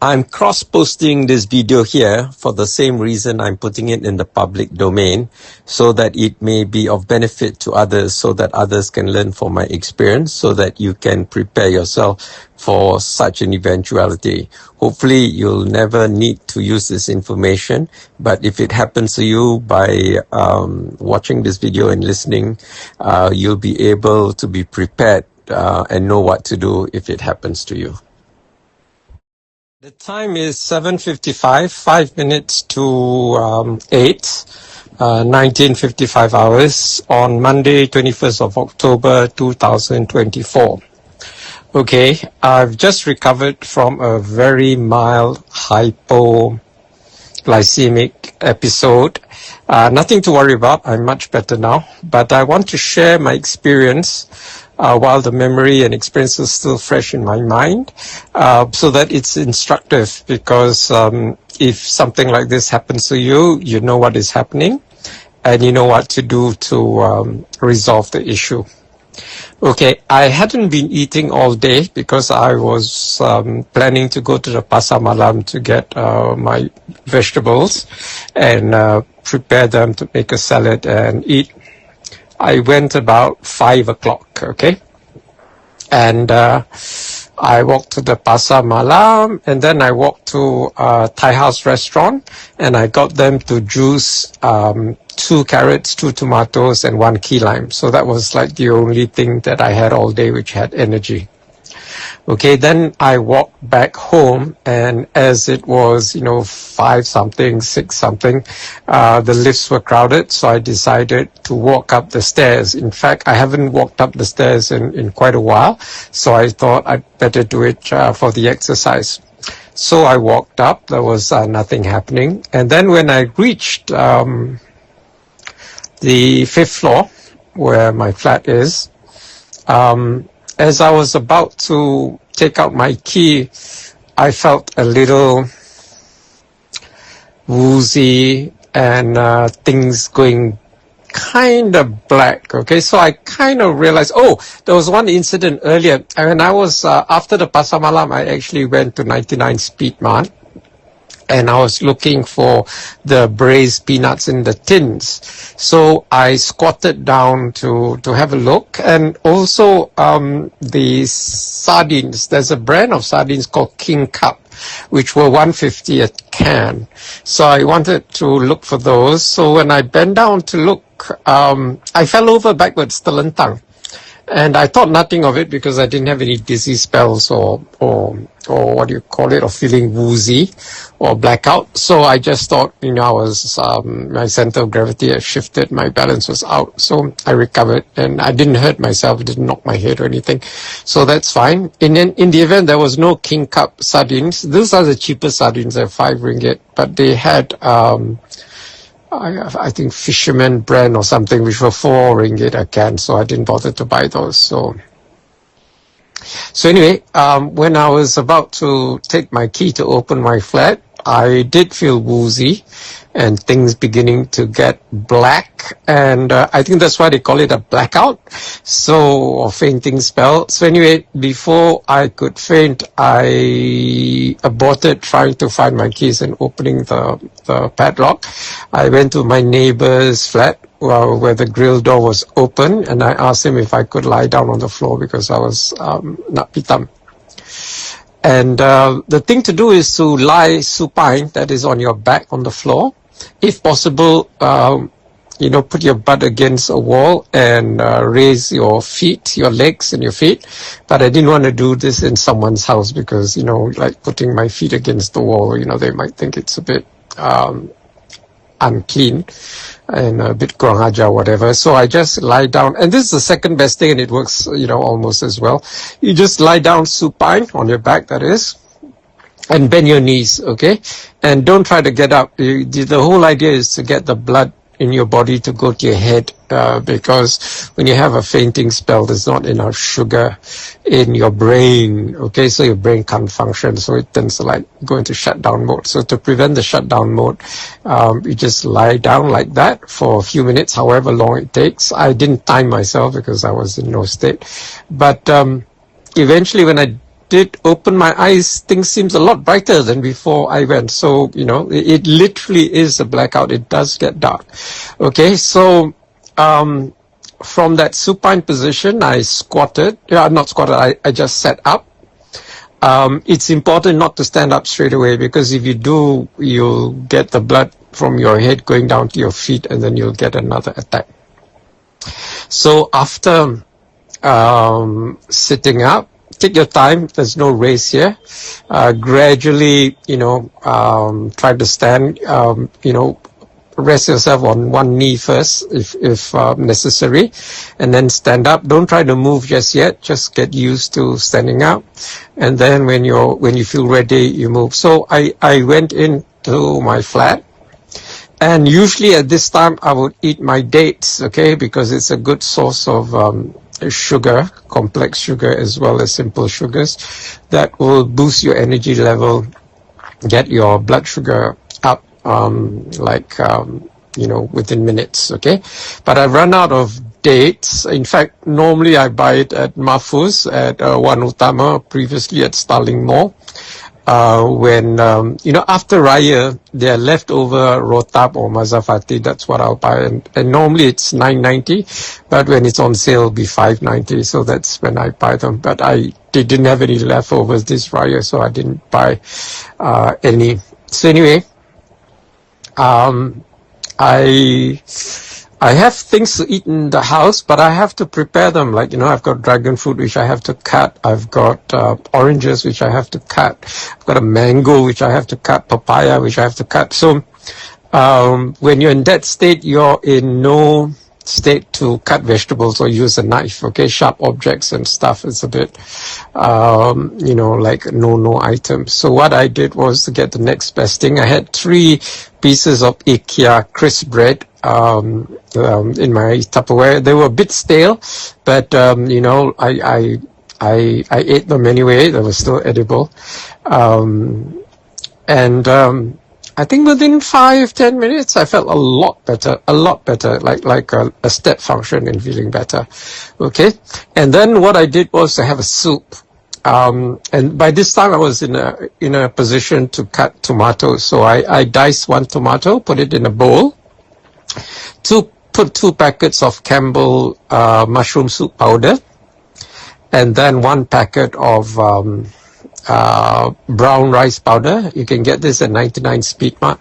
I'm cross-posting this video here for the same reason I'm putting it in the public domain, so that it may be of benefit to others, so that others can learn from my experience, so that you can prepare yourself for such an eventuality. Hopefully you'll never need to use this information, but if it happens to you by watching this video and listening, you'll be able to be prepared and know what to do if it happens to you. The time is 7:55, 5 minutes to 8, 1955 hours on Monday, 21st of October, 2024. Okay, I've just recovered from a very mild hypoglycemic episode. Nothing to worry about, I'm much better now, but I want to share my experience while the memory and experience is still fresh in my mind, so that it's instructive, because if something like this happens to you, you know what is happening and you know what to do to resolve the issue. Okay, I hadn't been eating all day because I was planning to go to the Pasar Malam to get my vegetables and prepare them to make a salad and eat. I went about 5 o'clock, okay? And I walked to the Pasar Malam, and then I walked to a Thai house restaurant, and I got them to juice 2 carrots, 2 tomatoes, and 1 key lime. So that was like the only thing that I had all day which had energy. Okay, then I walked back home, and as it was, 5 something, 6 something, the lifts were crowded, so I decided to walk up the stairs. In fact, I haven't walked up the stairs in quite a while, so I thought I'd better do it for the exercise. So I walked up, there was nothing happening, and then when I reached the 5th floor, where my flat is, as I was about to take out my key, I felt a little woozy and things going kind of black. Okay, so I kind of realized, there was one incident earlier. When I was, after the Pasar Malam, I actually went to 99 Speed Mart. And I was looking for the braised peanuts in the tins. So I squatted down to have a look. And also the sardines. There's a brand of sardines called King Cup, which were $1.50 a can. So I wanted to look for those. So when I bent down to look, I fell over backwards, terlentang. And I thought nothing of it because I didn't have any dizzy spells or what do you call it, or feeling woozy or blackout. So I just thought, I was, my center of gravity had shifted, my balance was out. So I recovered and I didn't hurt myself, didn't knock my head or anything. So that's fine. In the event, there was no King Cup sardines. These are the cheapest sardines, they're 5 ringgit, but they had, I think Fisherman brand or something, which were 4 ringgit a can, so I didn't bother to buy those. So anyway, when I was about to take my key to open my flat, I did feel woozy and things beginning to get black, and I think that's why they call it a blackout, or fainting spell. So anyway, before I could faint, I aborted trying to find my keys and opening the padlock. I went to my neighbor's flat where the grill door was open, and I asked him if I could lie down on the floor because I was not pitam. And the thing to do is to lie supine, that is on your back on the floor. If possible, put your butt against a wall and raise your feet, your legs and your feet. But I didn't want to do this in someone's house because, like putting my feet against the wall, they might think it's a bit unclean and a bit kurang ajar, whatever. So I just lie down, and this is the second best thing, and it works, almost as well. You just lie down supine on your back, that is, and bend your knees, okay? And don't try to get up. The whole idea is to get the blood in your body to go to your head, because when you have a fainting spell, there's not enough sugar in your brain, okay? So your brain can't function, so it tends to go into shutdown mode. So to prevent the shutdown mode, you just lie down like that for a few minutes, however long it takes. I didn't time myself because I was in no state. But eventually when I did open my eyes, things seems a lot brighter than before I went. So, it literally is a blackout. It does get dark. Okay, so from that supine position, I squatted. Not squatted, I just sat up. It's important not to stand up straight away, because if you do, you'll get the blood from your head going down to your feet, and then you'll get another attack. So after sitting up, take your time. There's no race here. Gradually, try to stand. Rest yourself on one knee first, if necessary, and then stand up. Don't try to move just yet. Just get used to standing up, and then when you feel ready, you move. So I went into my flat, and usually at this time I would eat my dates, okay, because it's a good source of sugar, complex sugar as well as simple sugars, that will boost your energy level, get your blood sugar up, within minutes, okay? But I've run out of dates. In fact, normally I buy it at Mahfuz, at Wan Utama, previously at Starling Mall. When after Raya, they're leftover rotab or mazafati. That's what I'll buy, and normally it's $9.90, but when it's on sale, it'll be $5.90. So that's when I buy them. But they didn't have any leftovers this Raya, so I didn't buy any. So anyway, I have things to eat in the house, but I have to prepare them. Like, I've got dragon fruit, which I have to cut. I've got oranges, which I have to cut. I've got a mango, which I have to cut. Papaya, which I have to cut. So when you're in that state, you're in no state to cut vegetables or use a knife, okay? Sharp objects and stuff is a bit, like no items. So what I did was to get the next best thing. I had 3 pieces of IKEA crisp bread in my Tupperware. They were a bit stale, but I ate them anyway. They were still edible, I think within 5-10 minutes, I felt a lot better, like a step function in feeling better. Okay, and then what I did was to have a soup. And by this time I was in a position to cut tomatoes. So I diced 1 tomato, put it in a bowl. Put 2 packets of Campbell mushroom soup powder, and then 1 packet of brown rice powder. You can get this at 99 Speed Mart.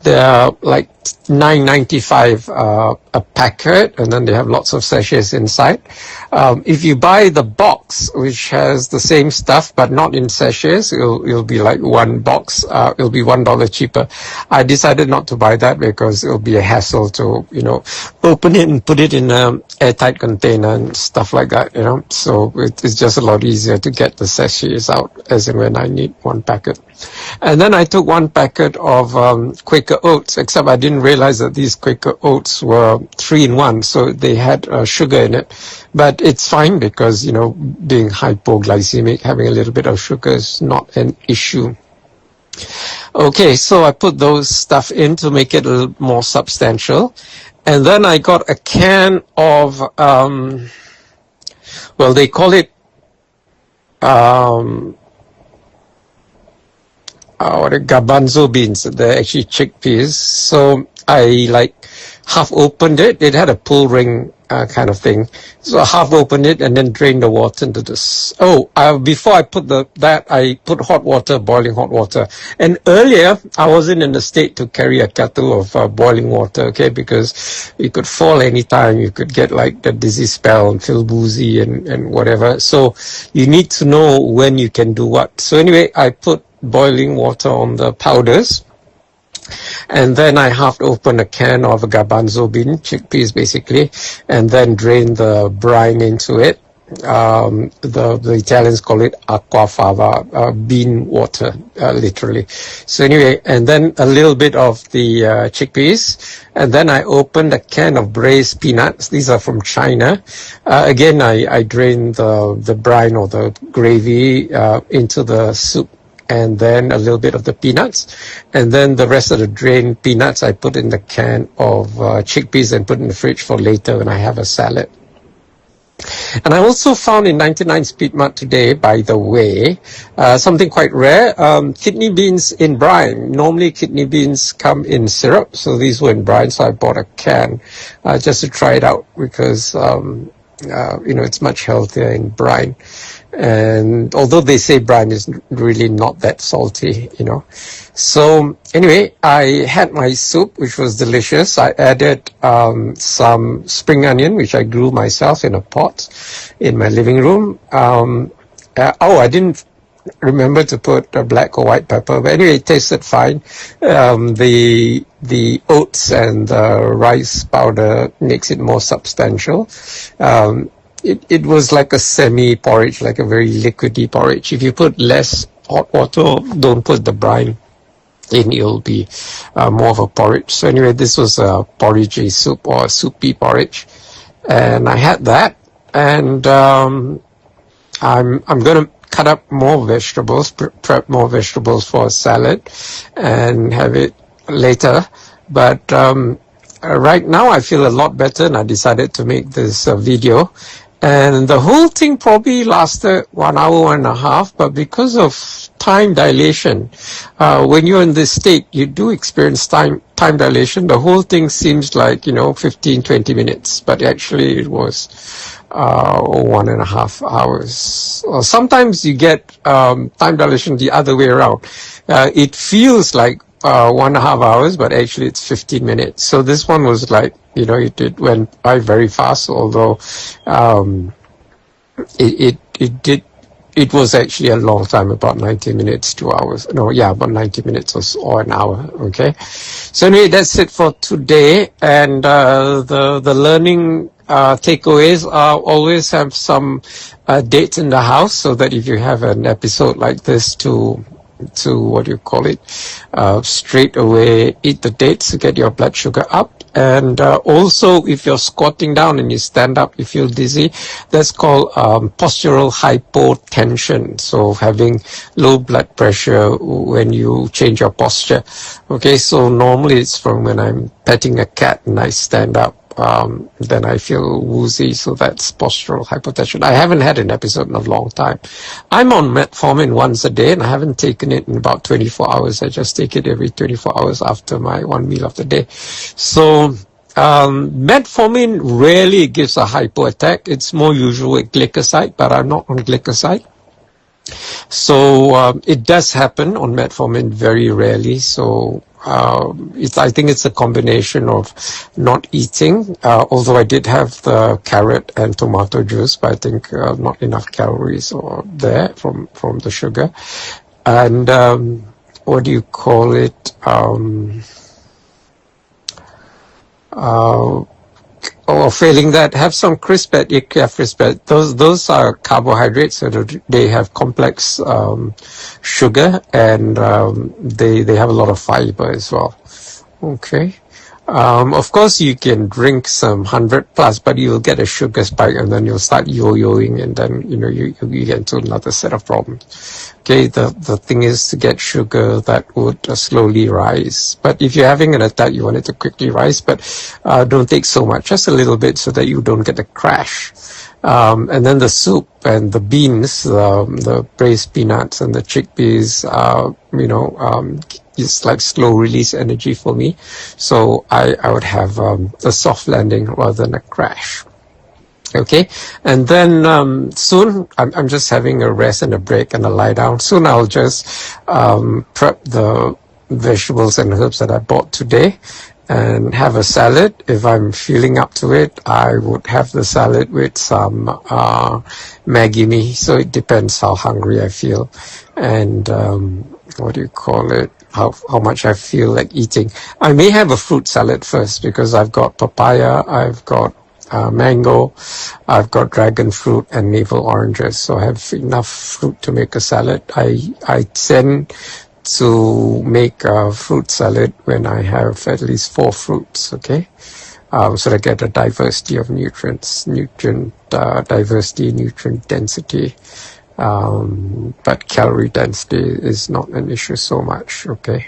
They're like $9.95 a packet, and then they have lots of sachets inside. If you buy the box, which has the same stuff but not in sachets, it'll be like 1 box. It'll be $1 cheaper. I decided not to buy that because it'll be a hassle to open it and put it in an airtight container and stuff like that. So it's just a lot easier to get the sachets out as and when I need 1 packet. And then I took 1 packet of Quaker Oats, except I didn't realize that these Quaker Oats were 3-in-1, so they had sugar in it. But it's fine because, being hypoglycemic, having a little bit of sugar is not an issue. Okay, so I put those stuff in to make it a little more substantial. And then I got a can of, they call it, garbanzo beans. They're actually chickpeas. So I half opened it. It had a pull ring kind of thing. So I half opened it and then drained the water into this. Before I put that, I put hot water, boiling hot water. And earlier, I wasn't in the state to carry a kettle of boiling water, okay, because you could fall anytime. You could get the dizzy spell and feel woozy and whatever. So you need to know when you can do what. So anyway, I put boiling water on the powders, and then I half open a can of garbanzo bean, chickpeas basically, and then drain the brine into it. The Italians call it acqua fava, bean water, literally. So anyway, and then a little bit of the chickpeas, and then I opened a can of braised peanuts. These are from China. Again, I drained the brine or the gravy into the soup, and then a little bit of the peanuts, and then the rest of the drained peanuts I put in the can of chickpeas and put in the fridge for later when I have a salad. And I also found in 99 Speed Mart today, by the way, something quite rare, kidney beans in brine. Normally kidney beans come in syrup, so these were in brine, so I bought a can just to try it out because, it's much healthier in brine. And although they say brine is really not that salty, So anyway, I had my soup, which was delicious. I added some spring onion, which I grew myself in a pot in my living room. I didn't remember to put a black or white pepper, but anyway, it tasted fine. The oats and the rice powder makes it more substantial. It was like a semi-porridge, like a very liquidy porridge. If you put less hot water, don't put the brine in, it'll be more of a porridge. So anyway, this was a porridgey soup or a soupy porridge. And I had that. And I'm going to cut up more vegetables, prep more vegetables for a salad and have it later. But right now I feel a lot better and I decided to make this video. And the whole thing probably lasted 1 hour, 1.5 but because of time dilation, when you're in this state, you do experience time dilation. The whole thing seems like, 15, 20 minutes, but actually it was 1.5 hours. Sometimes you get time dilation the other way around. It feels like 1.5 hours, but actually it's 15 minutes. So this one was like, it went by very fast, although it was actually a long time, about 90 minutes, 2 hours. No, yeah, about 90 minutes or an hour, okay? So anyway, that's it for today. And the learning takeaways always have some dates in the house, so that if you have an episode like this to straight away eat the dates to get your blood sugar up. And also, if you're squatting down and you stand up, you feel dizzy, that's called postural hypotension. So having low blood pressure when you change your posture. Okay, so normally it's from when I'm petting a cat and I stand up. Then I feel woozy, so that's postural hypotension. I haven't had an episode in a long time. I'm on metformin once a day, and I haven't taken it in about 24 hours. I just take it every 24 hours after my one meal of the day. So metformin rarely gives a hypo attack. It's more usual with glycoside, but I'm not on glycoside. So it does happen on metformin very rarely. So I think it's a combination of not eating, although I did have the carrot and tomato juice, but I think not enough calories or there from the sugar. And what do you call it? Or failing that, have some crisp bread, crisp bread. Those are carbohydrates, so they have complex sugar, and they have a lot of fiber as well. Okay. Of course, you can drink some 100 plus, but you'll get a sugar spike, and then you'll start yo-yoing, and then you get into another set of problems. Okay, the thing is to get sugar that would slowly rise. But if you're having an attack, you want it to quickly rise, but don't take so much, just a little bit, so that you don't get a crash. And then the soup and the beans, the braised peanuts and the chickpeas, it's like slow release energy for me. So I would have a soft landing rather than a crash. Okay, and then soon I'm just having a rest and a break and a lie down. Soon I'll just prep the vegetables and herbs that I bought today and have a salad. If I'm feeling up to it, I would have the salad with some Maggi mee. So it depends how hungry I feel and how much I feel like eating. I may have a fruit salad first because I've got papaya, I've got mango, I've got dragon fruit and navel oranges, so I have enough fruit to make a salad. I tend to make a fruit salad when I have at least 4 fruits, okay? So I get a diversity of nutrients, nutrient density, but calorie density is not an issue so much, okay?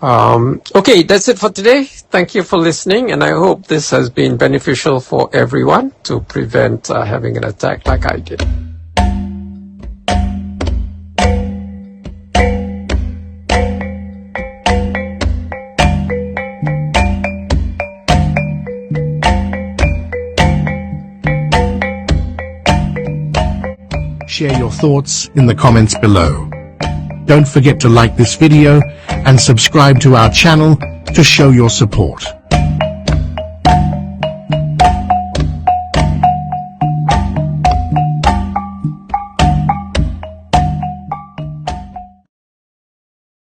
Okay, that's it for today. Thank you for listening, and I hope this has been beneficial for everyone to prevent having an attack like I did. Share your thoughts in the comments below. Don't forget to like this video and subscribe to our channel to show your support.